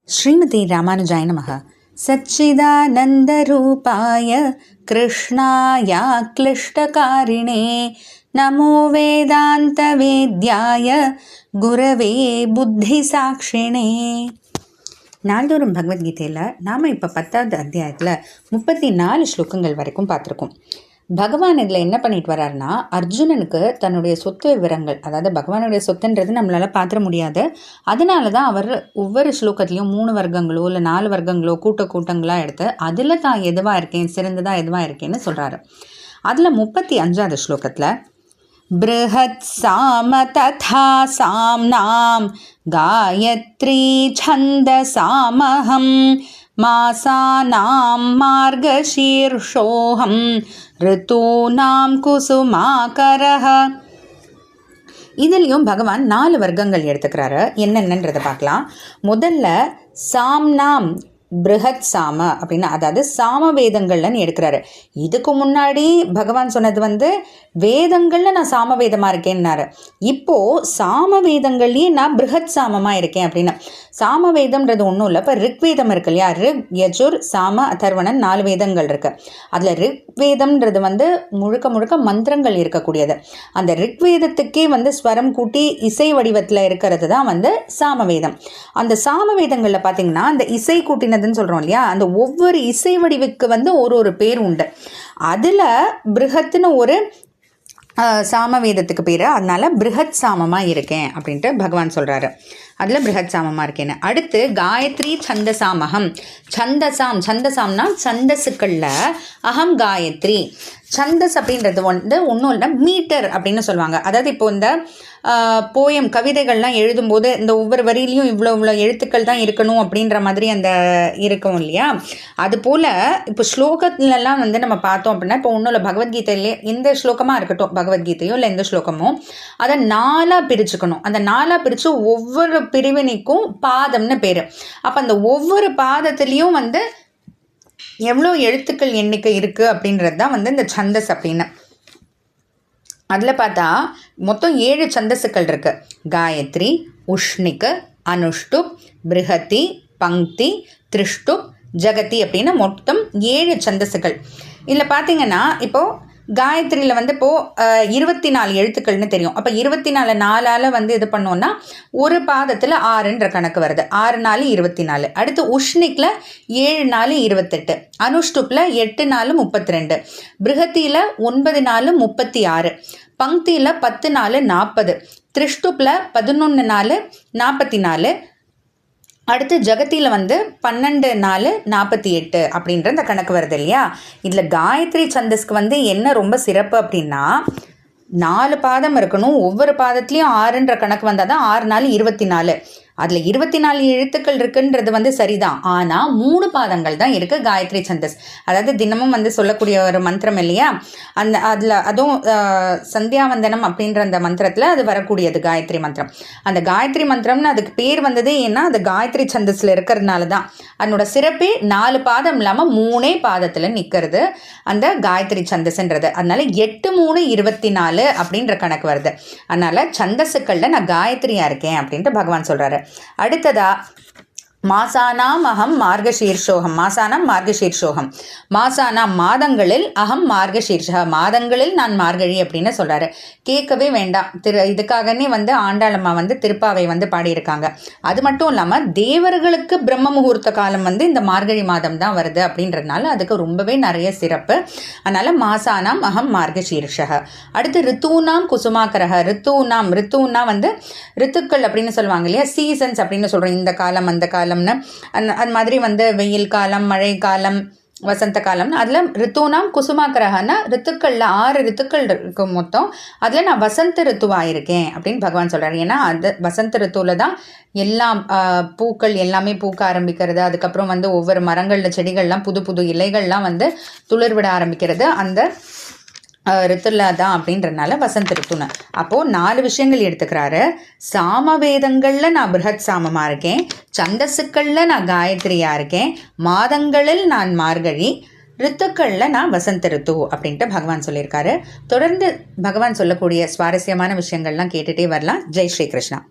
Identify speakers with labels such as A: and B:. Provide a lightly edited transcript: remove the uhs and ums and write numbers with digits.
A: ஸ்ரீமதி ராமானுஜாய நமः. சச்சிதானந்தரூபாய கிருஷ்ணாய க்ளிஷ்டகாரிணே நமோ வேதாந்த வேத்யாய குரவே புத்தி சாட்சிணே. நாள்தோறும் பகவத்கீதையில் நாம் இப்போ 10வது அத்தியாயத்தில் 34 ஸ்லோகங்கள் வரைக்கும் பார்த்துருக்கோம். பகவான் இதில் என்ன பண்ணிட்டு வர்றாருன்னா, அர்ஜுனனுக்கு தன்னுடைய சொத்து விவரங்கள், அதாவது பகவானுடைய சொத்துன்றது நம்மளால் பார்த்துட முடியாது. அதனால தான் அவர் ஒவ்வொரு ஸ்லோகத்துலேயும் 3 வர்க்கங்களோ இல்லை 4 வர்க்கங்களோ கூட்டங்களாக எடுத்து அதில் தான் எதுவாக இருக்கேன், சிறந்ததாக எதுவாக இருக்கேன்னு சொல்கிறாரு. அதில் 35வது ஸ்லோகத்தில் ப்ருஹத் சாம ததா சாம்னாம் காயத்ரி சந்தசாமஹம் மாசானாம் மார்கசீர்ஷோஹம் ரிதூனாம் குசுமாகரஹ. இதுலேயும் பகவான் 4 வர்க்கங்கள் எடுத்துக்கிறாரு. என்னென்னன்றதை பார்க்கலாம். முதல்ல சாம்னாம் ப்ருஹத் சாம அப்படின்னா, அதாவது சாம வேதங்கள்னு எடுக்கிறாரு. இதுக்கு முன்னாடி பகவான் சொன்னது வேதங்களில் நான் சாம வேதமாக இருக்கேன்னாரு. இப்போது சாம வேதங்கள்லேயே நான் ப்ருஹத் சாமமாக இருக்கேன் அப்படின்னு. சாம வேதம்ன்றது ஒன்றும் இல்லை. இப்போ ரிக்வேதம் இருக்கு இல்லையா, ரிக் யஜுர் சாம அதர்வணன் 4 வேதங்கள் இருக்குது. அதில் ரிக்வேதம்ன்றது முழுக்க மந்திரங்கள் இருக்கக்கூடியது. அந்த ரிக்வேதத்துக்கே ஸ்வரம் கூட்டி இசை வடிவத்தில் இருக்கிறது தான் சாமவேதம். அந்த சாமவேதங்களில் பார்த்தீங்கன்னா, அந்த இசை கூட்டினதுன்னு சொல்கிறோம் இல்லையா, அந்த ஒவ்வொரு இசை வடிவுக்கு ஒரு பேர் உண்டு. அதில் ப்ருஹத்னு ஒரு சாமவேதத்துக்கு பேர். அதனால ப்ருஹத் சாமமாக இருக்கேன் அப்படின்ட்டு பகவான் சொல்கிறாரு. அதில் ப்ருஹத் சாமமாக இருக்கேன்னு. அடுத்து காயத்ரி சந்தசாமகம். சந்தசாம்னா சந்தஸுக்களில் அகம் காயத்ரி. சந்தஸ் அப்படின்றது ஒன்றும் இல்லை, மீட்டர் அப்படின்னு சொல்லுவாங்க. அதாவது இப்போ இந்த போயம் கவிதைகள்லாம் எழுதும்போது இந்த ஒவ்வொரு வரியிலையும் இவ்வளோ எழுத்துக்கள் தான் இருக்கணும் அப்படின்ற மாதிரி அந்த இருக்கும் இல்லையா. அதுபோல் இப்போ ஸ்லோகத்துலலாம் நம்ம பார்த்தோம் அப்படின்னா, இப்போ ஒன்றும் இல்லை, பகவத்கீதையிலே எந்த ஸ்லோகமாக இருக்கட்டும், பகவத்கீதையோ இல்லை எந்த ஸ்லோகமோ, அதை 4ஆக பிரிச்சுக்கணும். அந்த 4ஆக பிரித்து ஒவ்வொரு பிரிவினைக்கும் பாதம்னு பேர். அப்போ அந்த ஒவ்வொரு பாதத்துலேயும் எவ்வளோ எழுத்துக்கள் எண்ணிக்கை இருக்குது அப்படின்றது தான் இந்த சந்தஸ் அப்படின்னு. அதில் பார்த்தா மொத்தம் 7 சந்தஸுக்கள் இருக்குது. காயத்ரி, உஷ்ணிக்கு, அனுஷ்டுப், ப்ருஹதி, பங்க்தி, த்ரிஷ்டுப், ஜகதி அப்படின்னு மொத்தம் 7 சந்தஸுக்கள். இதில் பார்த்தீங்கன்னா இப்போது காயத்ரியில் இப்போது 24 எழுத்துக்கள்னு தெரியும். அப்போ 24 4ஆல் இது பண்ணோன்னா ஒரு பாதத்தில் 6ன்ற கணக்கு வருது. 6 4 24. அடுத்து உஷ்ணிக்கில் 7 4 28, அனுஷ்டுப்பில் 8 4 32, ப்ருஹத்தியில் 9 4 36, பங்க்தியில் 10 4 40, த்ரிஷ்டுப்பில் 11 4 44, அடுத்து ஜகத்தியில் 12 4 48 அப்படின்ற இந்த கணக்கு வருது இல்லையா. இதில் காயத்ரி சந்தஸ்க்கு என்ன ரொம்ப சிறப்பு அப்படின்னா, 4 பாதம் இருக்கணும். ஒவ்வொரு பாதத்துலேயும் 6ன்ற கணக்கு வந்தால் தான் 6 4 24. அதில் 24 எழுத்துக்கள் இருக்குன்றது சரிதான். ஆனால் 3 பாதங்கள் தான் இருக்குது காயத்ரி சந்தஸ். அதாவது தினமும் சொல்லக்கூடிய ஒரு மந்திரம் இல்லையா, அதுவும் சந்தியாவந்தனம் அப்படின்ற அந்த மந்திரத்தில் அது வரக்கூடியது காயத்ரி மந்திரம். அந்த காயத்ரி மந்திரம்னு அதுக்கு பேர் ஏன்னா அது காயத்ரி சந்தஸில் இருக்கிறதுனால தான். அதனோட சிறப்பே 4 பாதம் இல்லாமல் 3 பாதத்தில் நிற்கிறது அந்த காயத்ரி சந்தஸ்ன்றது. அதனால 8 3 24 அப்படின்ற கணக்கு வருது. அதனால சந்தஸுக்களில் நான் காயத்ரியாக இருக்கேன் அப்படின்ட்டு பகவான் சொல்கிறாரு. அடுத்ததா மாசானாம் அகம் மார்கசீர்ஷோகம். மாசானாம் மாதங்களில் அகம் மார்கசீர்ஷ, மாதங்களில் நான் மார்கழி அப்படின்னு சொல்கிறாரு. கேட்கவே வேண்டாம். இதுக்காகனே ஆண்டாளம்மா திருப்பாவை பாடியிருக்காங்க. அது மட்டும் இல்லாமல் தேவர்களுக்கு பிரம்ம முகூர்த்த காலம் இந்த மார்கழி மாதம் தான் வருது அப்படின்றதுனால அதுக்கு ரொம்பவே நிறைய சிறப்பு. அதனால் மாசானாம் அகம் மார்கசீர்ஷ. அடுத்து ரித்தூனாம் குசுமாக்கரக. ரித்தூனா ரித்துக்கள் அப்படின்னு சொல்லுவாங்க இல்லையா, சீசன்ஸ் அப்படின்னு சொல்கிறோம். இந்த காலம் அந்த காலம் அது மாதிரி வெயில் காலம், மழை காலம், வசந்த காலம்னு அதில் ரித்துனாம் குசுமாக்கரகன்னா ரித்துக்களில் 6 ரித்துக்கள் இருக்கும் மொத்தம். அதில் நான் வசந்த ரித்துவாக இருக்கேன் அப்படின்னு பகவான் சொல்கிறார். ஏன்னா அது வசந்த ரித்துவில் தான் எல்லாம் பூக்கள் எல்லாமே பூக்க ஆரம்பிக்கிறது. அதுக்கப்புறம் ஒவ்வொரு மரங்களில் செடிகள்லாம் புது புது இலைகள்லாம் துளிர்விட ஆரம்பிக்கிறது அந்த ரித்துல தான் அப்படின்றனால வசந்த ரித்துன்னு. அப்போது 4 விஷயங்கள் எடுத்துக்கிறாரு. சாமவேதங்களில் நான் ப்ருஹத் சாமமாக இருக்கேன், சந்தஸுக்களில் நான் காயத்ரியாக இருக்கேன், மாதங்களில் நான் மார்கழி, ரித்துக்களில் நான் வசந்த ரித்து அப்படின்ட்டு பகவான் சொல்லியிருக்காரு. தொடர்ந்து பகவான் சொல்லக்கூடிய சுவாரஸ்யமான விஷயங்கள்லாம் கேட்டுகிட்டே வரலாம். ஜெய் ஸ்ரீ கிருஷ்ணா.